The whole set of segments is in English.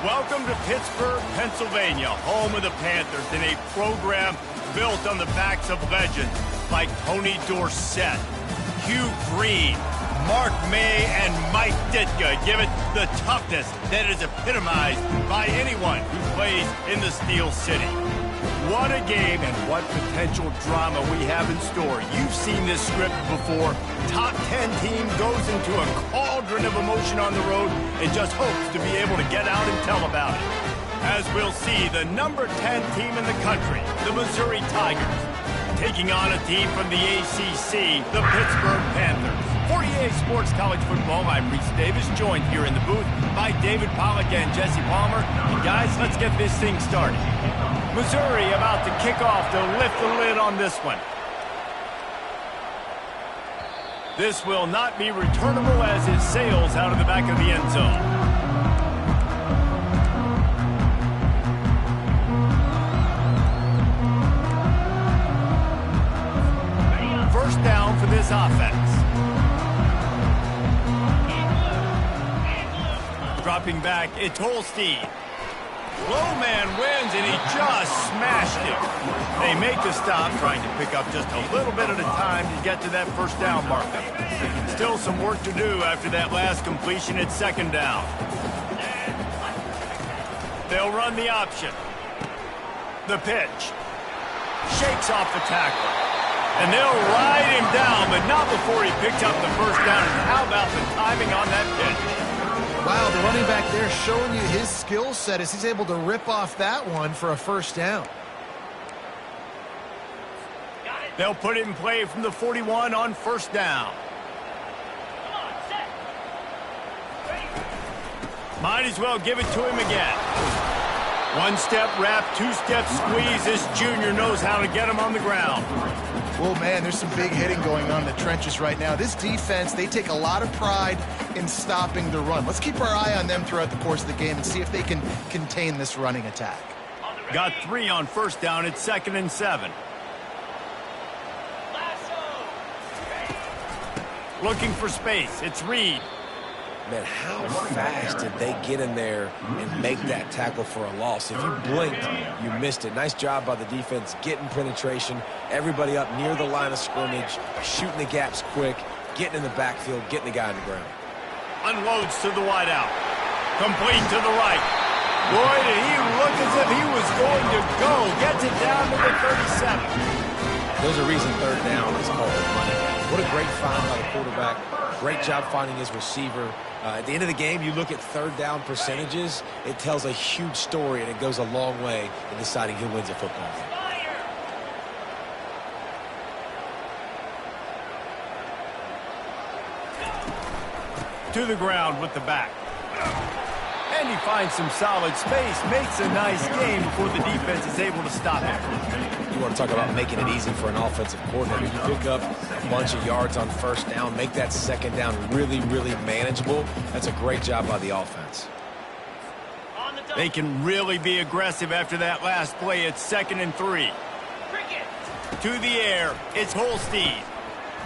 Welcome to Pittsburgh, Pennsylvania, home of the Panthers, in a program built on the backs of legends like Tony Dorsett, Hugh Green, Mark May, and Mike Ditka. Give it the toughness that is epitomized by anyone who plays in the Steel City. What a game and what potential drama we have in store. You've seen this script before. Top 10 team goes into a cauldron of emotion on the road and just hopes to be able to get out and tell about it. As we'll see, the number 10 team in the country, the Missouri Tigers, taking on a team from the ACC, the Pittsburgh Panthers. For EA Sports College Football, I'm Reese Davis, joined here in the booth by David Pollack and Jesse Palmer. And guys, let's get this thing started. Missouri about to kick off to lift the lid on this one. This will not be returnable as it sails out of the back of the end zone. First down for this offense. Dropping back, it's Holstein. Low man wins, and he just smashed it. They make the stop, trying to pick up just a little bit at a time to get to that first down marker. Still some work to do after that last completion at second down. They'll run the option. The pitch. Shakes off the tackle. And they'll ride him down, but not before he picks up the first down. And how about the timing on that pitch? Wow, the running back there showing you his skill set as he's able to rip off that one for a first down. They'll put it in play from the 41 on first down. Might as well give it to him again. One-step wrap, two-step squeeze. This junior knows how to get him on the ground. Well, man, there's some big hitting going on in the trenches right now. This defense, they take a lot of pride in stopping the run. Let's keep our eye on them throughout the course of the game and see if they can contain this running attack. Got 3 on first down. It's 2nd and 7. Looking for space. It's Reed. Man, how fast did they get in there and make that tackle for a loss? If you blinked, you missed it. Nice job by the defense, getting penetration, everybody up near the line of scrimmage, shooting the gaps quick, getting in the backfield, getting the guy on the ground. Unloads to the wideout. Complete to the right. Boy, did he look as if he was going to go. Gets it down to the 37. There's a reason third down is called money. What a great find by the quarterback. Great job finding his receiver. At the end of the game, you look at third down percentages, it tells a huge story, and it goes a long way in deciding who wins a football game. To the ground with the back. And he finds some solid space, makes a nice game before the defense is able to stop it. You want to talk about making it easy for an offensive coordinator. You pick up a bunch of yards on first down, make that second down really, really manageable. That's a great job by the offense. They can really be aggressive after that last play. It's 2nd and 3. To the air, it's Holstein.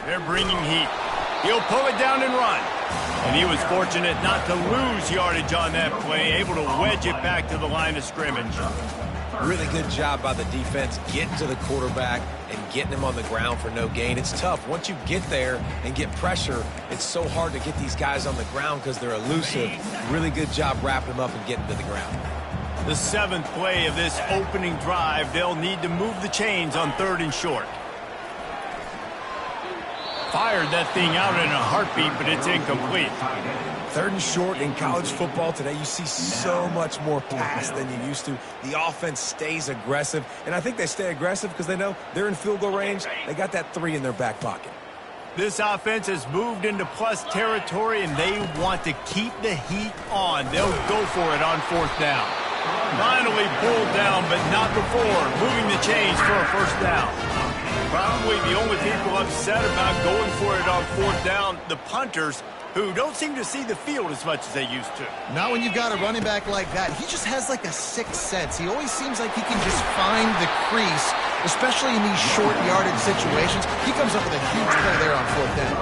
They're bringing heat. He'll pull it down and run. And he was fortunate not to lose yardage on that play, able to wedge it back to the line of scrimmage. Really good job by the defense getting to the quarterback and getting him on the ground for no gain. It's tough. Once you get there and get pressure, it's so hard to get these guys on the ground because they're elusive. Really good job wrapping them up and getting to the ground. The 7th play of this opening drive, they'll need to move the chains on 3rd and short. Fired that thing out in a heartbeat, but it's incomplete. 3rd and short in college football today, you see so much more pass than you used to. The offense stays aggressive, and I think they stay aggressive because they know they're in field goal range. They got that 3 in their back pocket. This offense has moved into plus territory, and they want to keep the heat on. They'll go for it on 4th down. Finally pulled down, but not before moving the chains for a first down. Probably the only people upset about going for it on 4th down, the punters, who don't seem to see the field as much as they used to. Not when you've got a running back like that. He just has like a sixth sense. He always seems like he can just find the crease, especially in these short yardage situations. He comes up with a huge play there on 4th down.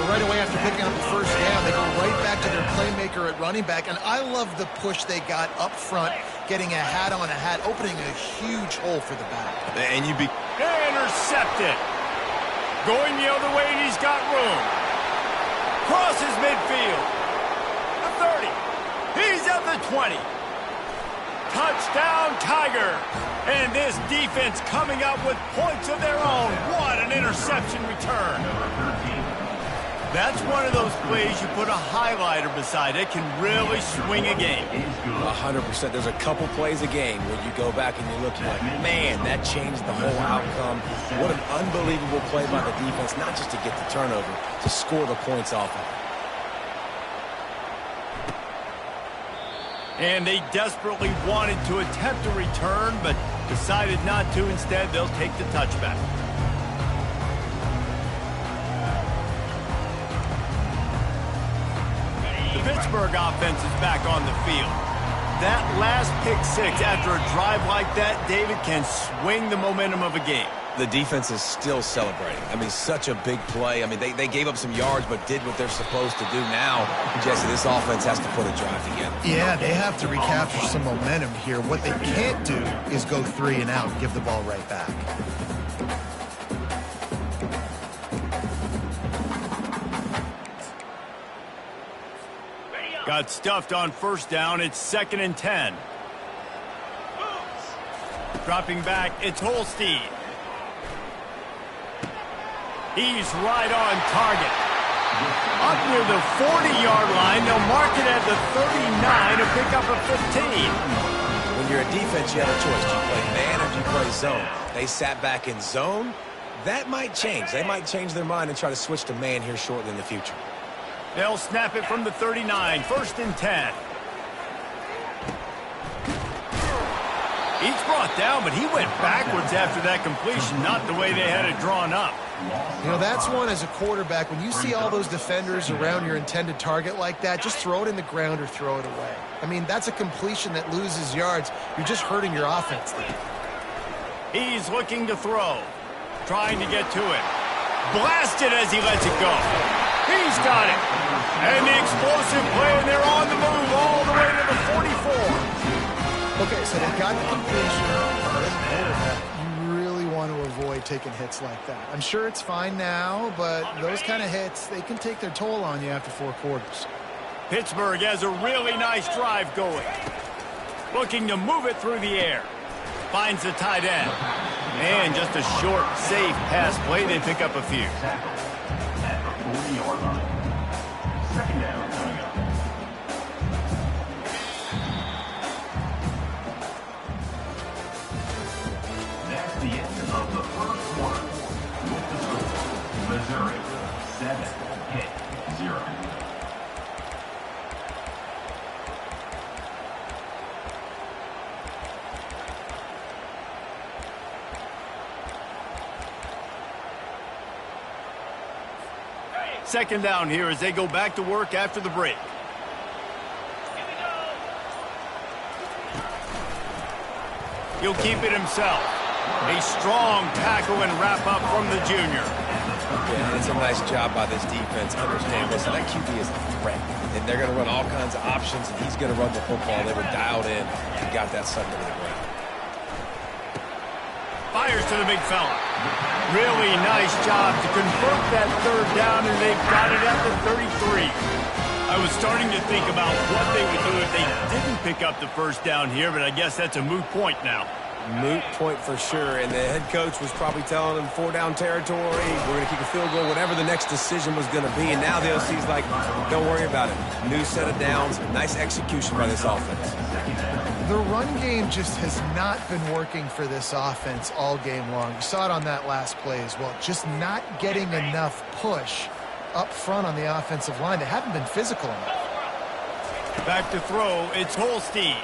Well, right away after picking up the first down, they go right back to their playmaker playmaker at running back, and I love the push they got up front, getting a hat on a hat, opening a huge hole for the back. And intercepted. Going the other way, and he's got room. Crosses midfield. The 30. He's at the 20. Touchdown, Tiger. And this defense coming up with points of their own. What an interception return. That's one of those plays you put a highlighter beside. It can really swing a game. 100%. There's a couple plays a game where you go back and you look, you're like, man, that changed the whole outcome. What an unbelievable play by the defense, not just to get the turnover, to score the points off of it. And they desperately wanted to attempt a return, but decided not to. Instead, they'll take the touchback. The Pittsburgh offense is back on the field. That last pick six after a drive like that, David, can swing the momentum of a game. The defense is still celebrating. I mean, such a big play. I mean, they gave up some yards but did what they're supposed to do. Now, Jesse, this offense has to put a drive together. Yeah, they have to recapture some momentum here. What they can't do is go 3 and out and give the ball right back. Got stuffed on first down. It's 2nd and 10. Dropping back, it's Holstein. He's right on target. Up near the 40-yard line, they'll mark it at the 39 to pick up a 15. When you're a defense, you have a choice. Do you play man or do you play zone? They sat back in zone. That might change. They might change their mind and try to switch to man here shortly in the future. They'll snap it from the 39, 1st and 10. He's brought down, but he went backwards after that completion, not the way they had it drawn up. You know, that's one as a quarterback. When you see all those defenders around your intended target like that, just throw it in the ground or throw it away. I mean, that's a completion that loses yards. You're just hurting your offense there. He's looking to throw, trying to get to it. Blasted as he lets it go. He's got it. And the explosive play, and they're on the move all the way to the 44. Okay, so they got the completion. You really want to avoid taking hits like that. I'm sure it's fine now, but those kind of hits, they can take their toll on you after 4 quarters. Pittsburgh has a really nice drive going. Looking to move it through the air. Finds the tight end. And just a short, safe pass play. They pick up a few. At the 40-yard line. 2nd down coming up. That's the end of the first quarter. With the score, Missouri 7, 0. Second down here as they go back to work after the break. He'll keep it himself. A strong tackle and wrap up from the junior. Yeah, it's a nice job by this defense. Understand this. That QB is a threat. And they're going to run all kinds of options, and he's going to run the football. They were dialed in and got that sucker to the ground. Fires to the big fella. Really nice job to convert that 3rd down, and they've got it at the 33. I was starting to think about what they would do if they didn't pick up the 1st down here, but I guess that's a moot point now. Moot point for sure, and the head coach was probably telling them 4-down territory, we're going to kick a field goal, whatever the next decision was going to be, and now the OC's like, don't worry about it. New set of downs, nice execution by this offense. The run game just has not been working for this offense all game long. You saw it on that last play as well. Just not getting enough push up front on the offensive line. They haven't been physical enough. Back to throw, it's Holstein.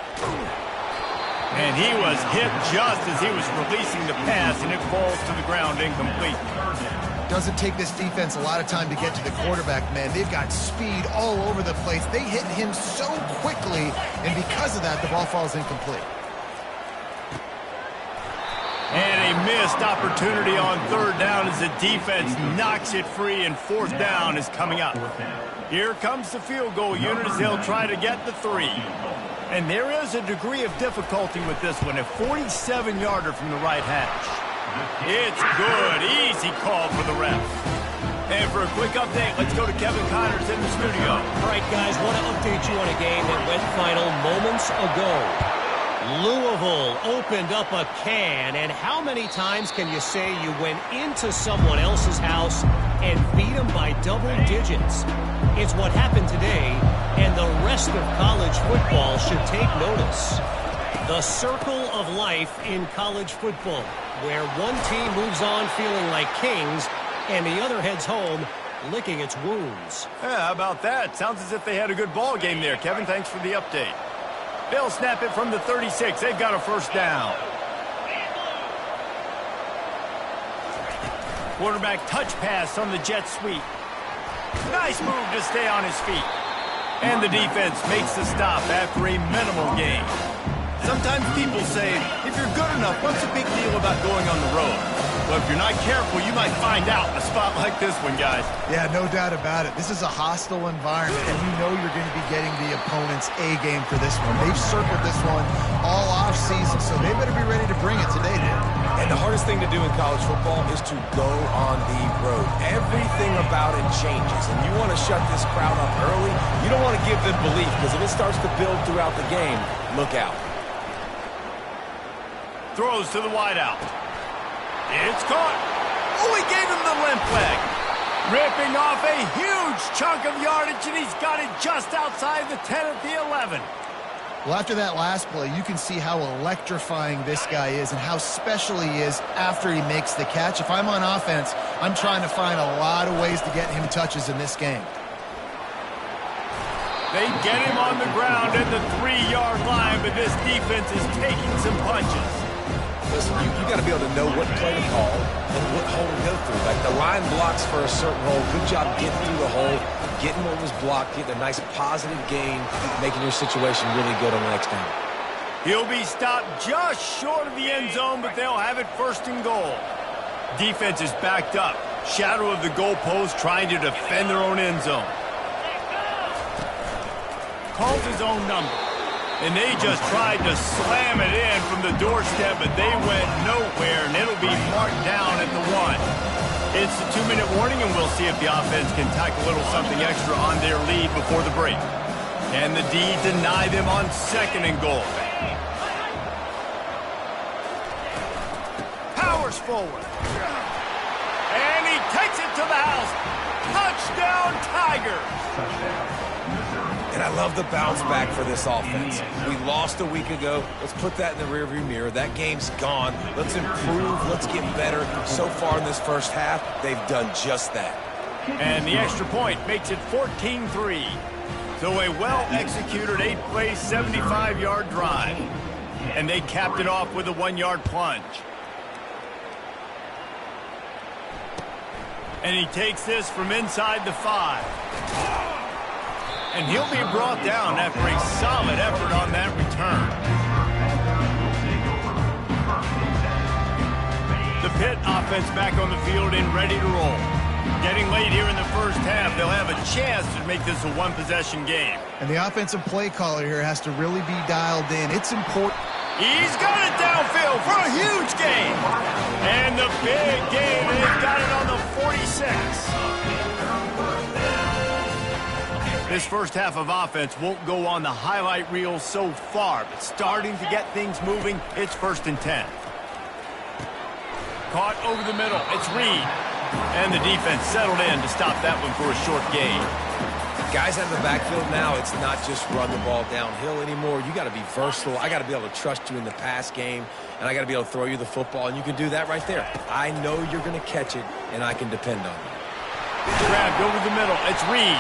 And he was hit just as he was releasing the pass, and it falls to the ground incomplete. Doesn't take this defense a lot of time to get to the quarterback, man. They've got speed all over the place. They hit him so quickly, and because of that, the ball falls incomplete. And a a missed opportunity on third down as the defense knocks it free, and fourth down is coming up. Here comes the field goal unit as they'll try to get the 3. And there is a degree of difficulty with this one, a 47-yarder from the right hash. It's good. Easy call for the ref. And for a quick update, let's go to Kevin Connors in the studio. All right, guys, want to update you on a game that went final moments ago. Louisville opened up a can, and how many times can you say you went into someone else's house and beat them by double digits? It's what happened today, and the rest of college football should take notice. The circle of life in college football, where one team moves on feeling like kings, and the other heads home licking its wounds. Yeah, how about that? Sounds as if they had a good ball game there. Kevin, thanks for the update. They'll snap it from the 36. They've got a first down. Quarterback touch pass on the jet sweep. Nice move to stay on his feet. And the defense makes the stop after a minimal gain. Sometimes people say, if you're good enough, what's the big deal about going on the road? Well, if you're not careful, you might find out in a spot like this one, guys. Yeah, no doubt about it. This is a hostile environment, and you know you're going to be getting the opponent's A game for this one. They've circled this one all offseason, so they better be ready to bring it today, dude. And the hardest thing to do in college football is to go on the road. Everything about it changes, and you want to shut this crowd up early. You don't want to give them belief, because if it starts to build throughout the game, look out. Throws to the wideout. It's caught. Oh, he gave him the limp leg. Ripping off a huge chunk of yardage, and he's got it just outside the 10 at the 11. Well, after that last play, you can see how electrifying this guy is and how special he is after he makes the catch. If I'm on offense, I'm trying to find a lot of ways to get him touches in this game. They get him on the ground at the 3-yard line, but this defense is taking some punches. Listen, you got to be able to know what play to call and what hole to go through. Like the line blocks for a certain hole. Good job getting through the hole, getting what was blocked, getting a nice positive gain, making your situation really good on the next down. He'll be stopped just short of the end zone, but they'll have it first and goal. Defense is backed up. Shadow of the goalpost trying to defend their own end zone. Calls his own number. And they just tried to slam it in from the doorstep, but they went nowhere, and it'll be marked down at the 1. It's a 2-minute warning, and we'll see if the offense can tack a little something extra on their lead before the break. And the D deny them on 2nd and goal. Powers forward. And he takes it to the house. Touchdown, Tigers! And I love the bounce back for this offense. We lost a week ago. Let's put that in the rearview mirror. That game's gone. Let's improve. Let's get better. So far in this first half, they've done just that. And the extra point makes it 14-3. So a well-executed 8-play, 75-yard drive. And they capped it off with a 1-yard plunge. And he takes this from inside the 5. And he'll be brought down after a solid effort on that return. The Pitt offense back on the field and ready to roll. Getting late here in the first half, they'll have a chance to make this a one-possession game. And the offensive play caller here has to really be dialed in. It's important. He's got it downfield for a huge gain. And the big gain, and they've got it on the 46. This first half of offense won't go on the highlight reel so far, but starting to get things moving, it's 1st and 10. Caught over the middle, it's Reed. And the defense settled in to stop that one for a short gain. Guys out of the backfield now, it's not just run the ball downhill anymore. You got to be versatile. I got to be able to trust you in the pass game, and I got to be able to throw you the football, and you can do that right there. I know you're going to catch it, and I can depend on you. Grabbed over the middle. It's Reed.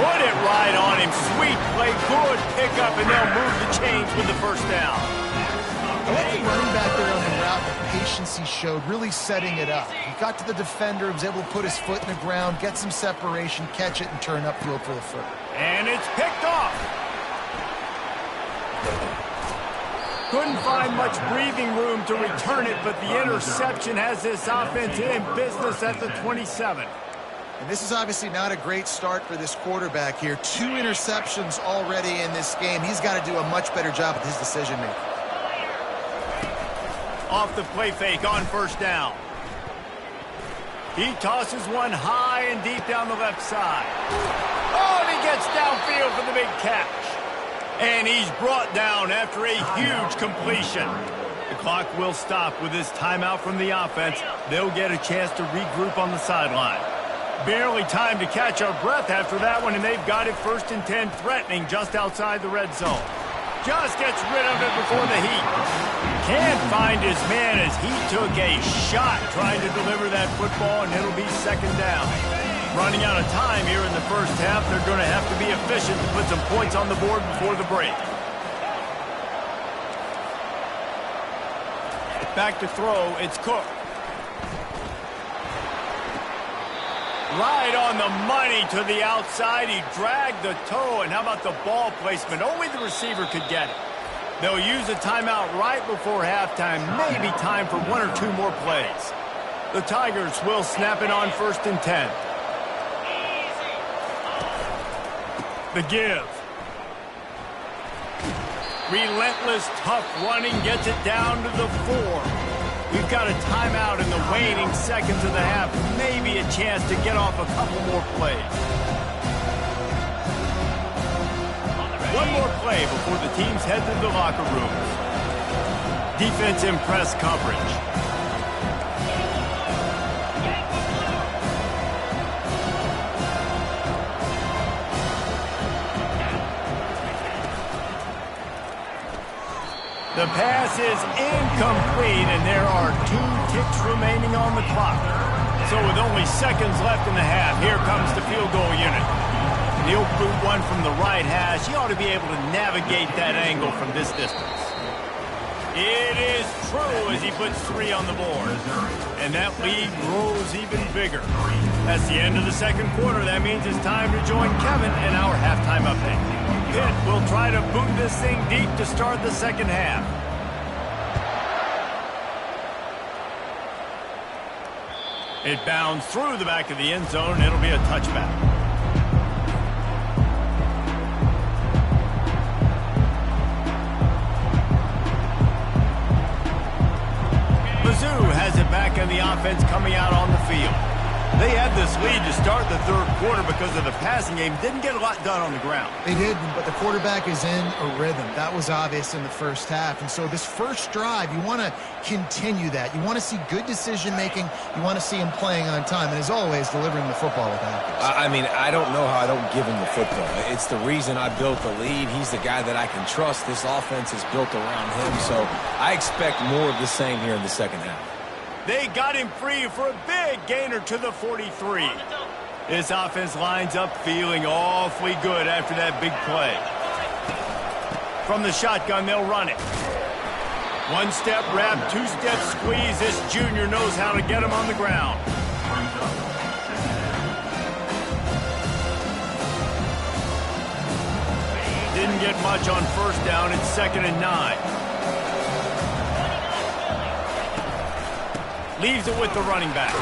Put it right on him. Sweet play. Good pickup, and they'll move the chains with the first down. I like the running back there on the route, the patience he showed, really setting it up. He got to the defender, was able to put his foot in the ground, get some separation, catch it, and turn upfield for the foot. And it's picked off. Couldn't find much breathing room to return it, but the interception has this offense in business at the 27. And this is obviously not a great start for this quarterback here. 2 interceptions already in this game. He's got to do a much better job with his decision-making. Off the play fake on first down. He tosses one high and deep down the left side. Oh, and he gets downfield for the big catch. And he's brought down after a huge completion. The clock will stop with this timeout from the offense. They'll get a chance to regroup on the sideline. Barely time to catch our breath after that one, and they've got it 1st and 10, threatening just outside the red zone. Just gets rid of it before the heat. Can't find his man as he took a shot trying to deliver that football, and it'll be 2nd down. Running out of time here in the first half, they're going to have to be efficient to put some points on the board before the break. Back to throw, it's Cook. Right on the money to the outside. He dragged the toe, and how about the ball placement? Only the receiver could get it. They'll use a timeout right before halftime. Maybe time for 1 or 2 more plays. The Tigers will snap it on 1st and 10. The give. Relentless, tough running gets it down to the 4. We've got a timeout in the waning seconds of the half. Maybe a chance to get off a couple more plays. 1 more play before the teams head to the locker rooms. Defense in press coverage. The pass is incomplete, and there are 2 ticks remaining on the clock. So with only seconds left in the half, here comes the field goal unit. He'll boot one from the right hash. He ought to be able to navigate that angle from this distance. It is true as he puts 3 on the board. And that lead grows even bigger. That's the end of the 2nd quarter. That means it's time to join Kevin in our halftime update. Pitt will try to boot this thing deep to start the 2nd half. It bounds through the back of the end zone. It'll be a touchback. Mizzou has it back in the offense coming out on the field. They had this lead to start the 3rd quarter because of the passing game. Didn't get a lot done on the ground. They did, but the quarterback is in a rhythm. That was obvious in the first half. And so this first drive, you want to continue that. You want to see good decision-making. You want to see him playing on time. And as always, delivering the football with accuracy. I mean, I don't know how I don't give him the football. It's the reason I built the lead. He's the guy that I can trust. This offense is built around him. So I expect more of the same here in the 2nd half. They got him free for a big gainer to the 43. This offense lines up feeling awfully good after that big play. From the shotgun, they'll run it. 1-step wrap, 2-step squeeze. This junior knows how to get him on the ground. Didn't get much on 1st down. It's 2nd and 9. Leaves it with the running back.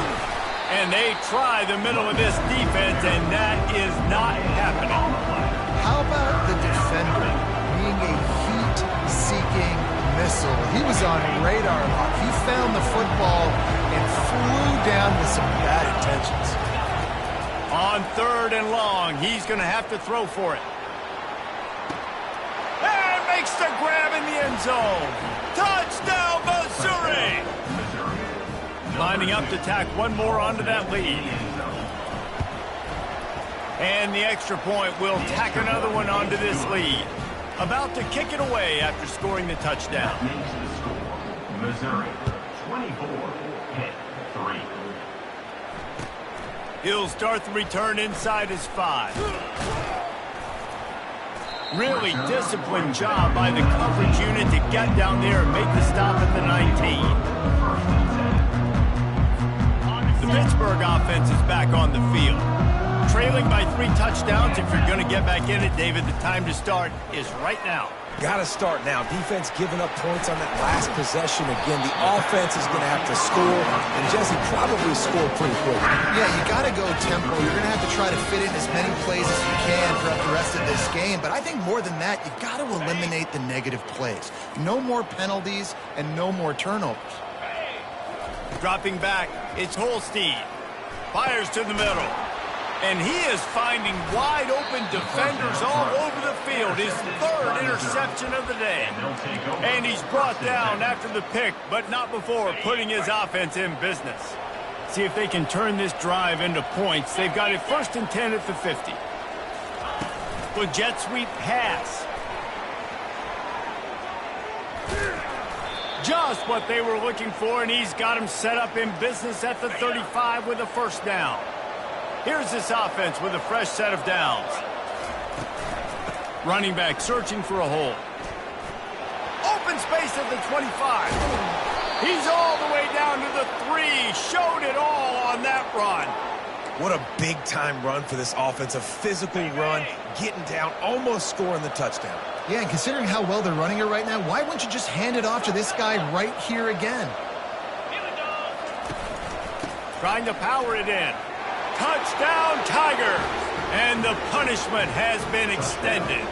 And they try the middle of this defense, and that is not happening. How about the defender being a heat-seeking missile? He was on radar lock. He found the football and flew down with some bad intentions. On 3rd and long, he's going to have to throw for it. And makes the grab in the end zone. Touchdown, Missouri! Lining up to tack 1 more onto that lead. And the extra point will tack another one onto this lead. About to kick it away after scoring the touchdown. Missouri, 24, Pitt, 3. He'll start the return inside his 5. Really disciplined job by the coverage unit to get down there and make the stop at the 19. The Pittsburgh offense is back on the field. Trailing trailing by 3 touchdowns. If you're going to get back in it, David, the time to start is right now. Got to start now. Defense giving up points on that last possession. Again, the offense is going to have to score, and Jesse probably score pretty quick. Yeah, you got to go tempo. You're going to have to try to fit in as many plays as you can throughout the rest of this game. But I think more than that, you got to eliminate the negative plays. No more penalties and no more turnovers. Dropping back, it's Holstein. Fires to the middle. And he is finding wide-open defenders all over the field. His 3rd interception of the day. And he's brought down after the pick, but not before putting his offense in business. See if they can turn this drive into points. They've got it 1st and 10 at the 50. With jet sweep pass. Just what they were looking for, and he's got him set up in business at the 35 with a 1st down. Here's this offense with a fresh set of downs. Running back searching for a hole. Open space at the 25. He's all the way down to the 3. Showed it all on that run. What a big-time run for this offense. A physical run, getting down, almost scoring the touchdown. Yeah, and considering how well they're running it right now, why wouldn't you just hand it off to this guy right here again? Trying to power it in. Touchdown, Tiger! And the punishment has been extended.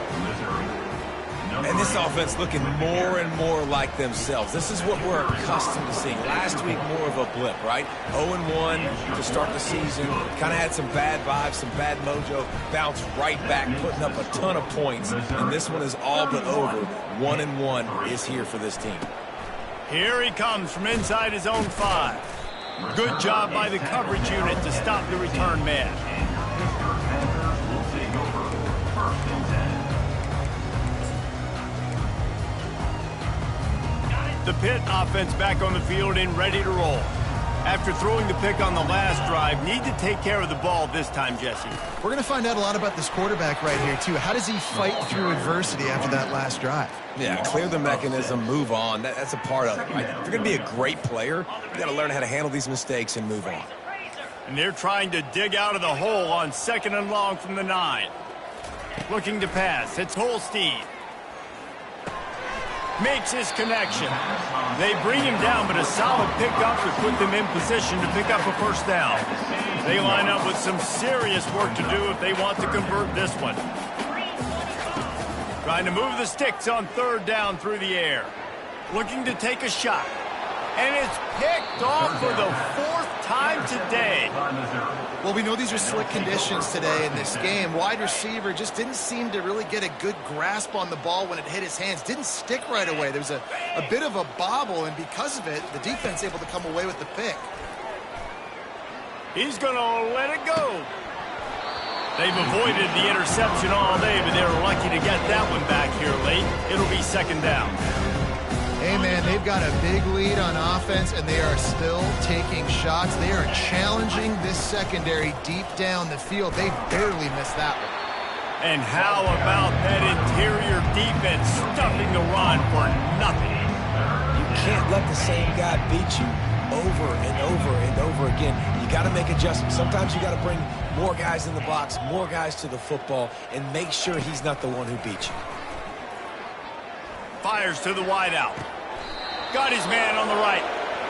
And this offense looking more and more like themselves. This is what we're accustomed to seeing. Last week, more of a blip, right? 0-1 to start the season. Kind of had some bad vibes, some bad mojo. Bounced right back, putting up a ton of points. And this one is all but over. 1-1 is here for this team. Here he comes from inside his own 5. Good job by the coverage unit to stop the return man. The Pitt offense back on the field and ready to roll. After throwing the pick on the last drive, need to take care of the ball this time, Jesse. We're going to find out a lot about this quarterback right here, too. How does he fight through adversity after that last drive? Yeah, clear the mechanism, move on. That's a part of it, right? If you're going to be a great player, you got to learn how to handle these mistakes and move on. And they're trying to dig out of the hole on 2nd and long from the 9. Looking to pass. It's Holstein. Makes his connection. They bring him down, but a solid pickup to put them in position to pick up a 1st down. They line up with some serious work to do if they want to convert this one. Trying to move the sticks on 3rd down through the air. Looking to take a shot. And it's picked off for the 4th time today. Well, we know these are slick conditions today in this game. Wide receiver just didn't seem to really get a good grasp on the ball when it hit his hands. Didn't stick right away. There was a bit of a bobble, and because of it, the defense able to come away with the pick. He's going to let it go. They've avoided the interception all day, but they were lucky to get that one back here late. It'll be 2nd down. Hey, man, they've got a big lead on offense, and they are still taking shots. They are challenging this secondary deep down the field. They barely missed that one. And how about that interior defense stuffing the run for nothing? You can't let the same guy beat you over and over and over again. You got to make adjustments. Sometimes you got to bring more guys in the box, more guys to the football, and make sure he's not the one who beat you. Fires to the wideout. Got his man on the right.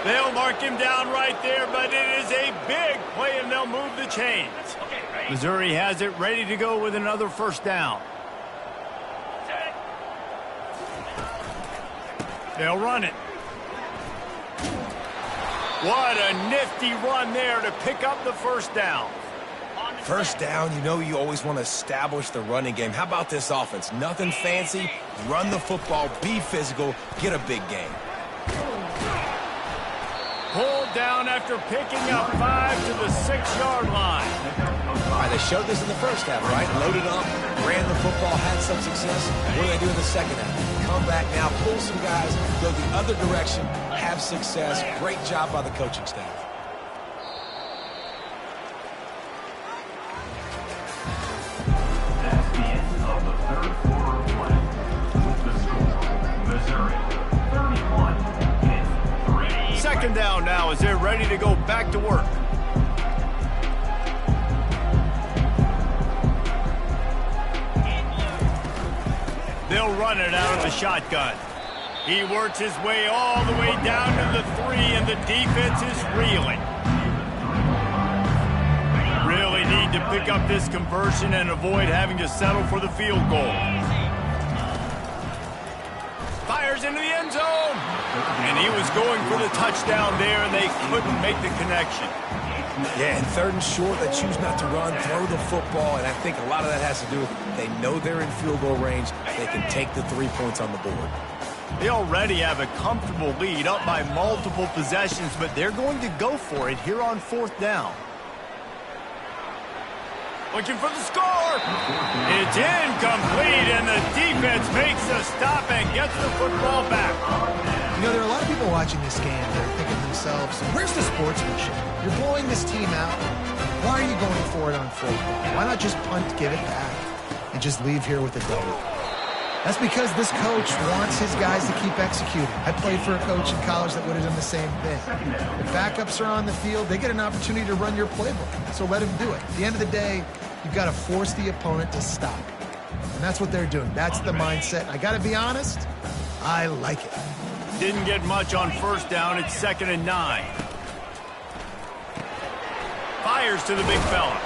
They'll mark him down right there, but it is a big play, and they'll move the chains. Missouri has it ready to go with another 1st down. They'll run it. What a nifty run there to pick up the 1st down. 1st down, you know you always want to establish the running game. How about this offense? Nothing fancy. Run the football, be physical, get a big gain. Pulled down after picking up 5 to the 6-yard line. All right, they showed this in the 1st half, right? Loaded up, ran the football, had some success. What do they do in the 2nd half? Come back now, pull some guys, go the other direction, have success. Great job by the coaching staff. That's the end of the 3rd quarter of play. With the score, Missouri 31-3. 2nd down now as they're ready to go back to work. He'll run it out of the shotgun. He works his way all the way down to the 3, and the defense is reeling. Really need to pick up this conversion and avoid having to settle for the field goal. Fires into the end zone. And he was going for the touchdown there, and they couldn't make the connection. Yeah, and 3rd and short, they choose not to run, throw the football, and I think a lot of that has to do with they know they're in field goal range. They can take the 3 points on the board. They already have a comfortable lead, up by multiple possessions, but they're going to go for it here on 4th down. Looking for the score. It's incomplete, and the defense makes a stop and gets the football back. You know, there are a lot of people watching this game that are thinking to themselves, where's the sportsmanship? You're blowing this team out. Why are you going for it on 4th down? Why not just punt, give it back, and just leave here with a W? That's because this coach wants his guys to keep executing. I played for a coach in college that would have done the same thing. If backups are on the field, they get an opportunity to run your playbook, so let them do it. At the end of the day, you've got to force the opponent to stop. And that's what they're doing. That's the mindset. I got to be honest, I like it. Didn't get much on 1st down. It's 2nd and 9. Fires to the big fella.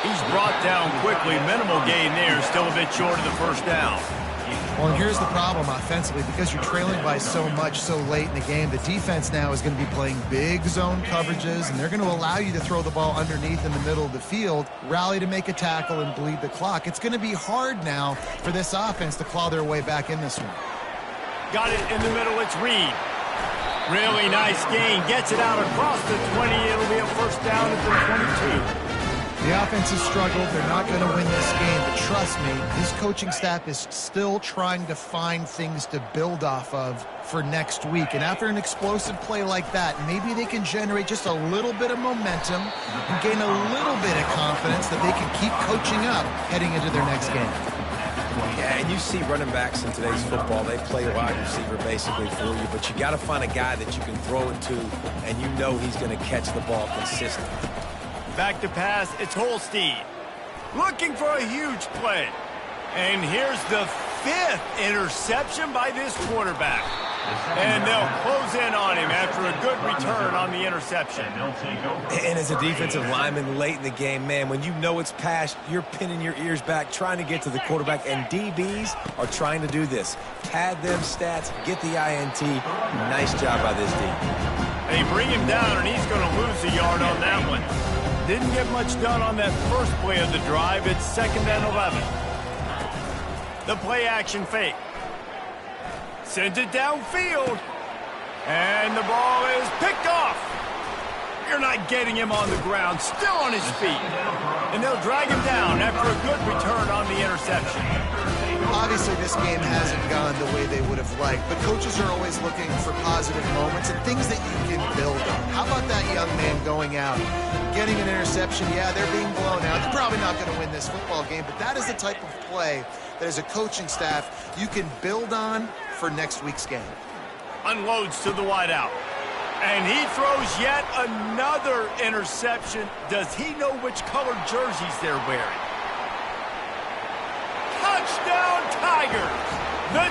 He's brought down quickly. Minimal gain there. Still a bit short of the 1st down. Well, and here's the problem offensively. Because you're trailing by so much so late in the game, the defense now is going to be playing big zone coverages, and they're going to allow you to throw the ball underneath in the middle of the field, rally to make a tackle, and bleed the clock. It's going to be hard now for this offense to claw their way back in this one. Got it in the middle. It's Reed. Really nice gain. Gets it out across the 20. It'll be a 1st down at the 22. The offense has struggled. They're not going to win this game, but trust me, this coaching staff is still trying to find things to build off of for next week. And after an explosive play like that, maybe they can generate just a little bit of momentum and gain a little bit of confidence that they can keep coaching up heading into their next game. Yeah, and you see running backs in today's football, they play wide receiver basically for you, but you got to find a guy that you can throw it to, and you know he's going to catch the ball consistently. Back to pass, it's Holstein. Looking for a huge play. And here's the 5th interception by this quarterback. And they'll close in on him after a good return on the interception. And as a defensive lineman late in the game, man, when you know it's passed, you're pinning your ears back, trying to get to the quarterback, and DBs are trying to do this. Pad them stats, get the INT. Nice job by this D. They bring him down, and he's going to lose a yard on that one. Didn't get much done on that first play of the drive. It's 2nd and 11. The play action fake. Sends it downfield. And the ball is picked off. You're not getting him on the ground. Still on his feet. And they'll drag him down after a good return on the interception. Obviously, this game hasn't gone the way they would have liked, but coaches are always looking for positive moments and things that you can build on. How about that young man going out, getting an interception? Yeah, they're being blown out. They're probably not going to win this football game, but that is the type of play that as a coaching staff you can build on for next week's game. Unloads to the wideout. And he throws yet another interception. Does he know which color jerseys they're wearing? Touchdown Tigers! The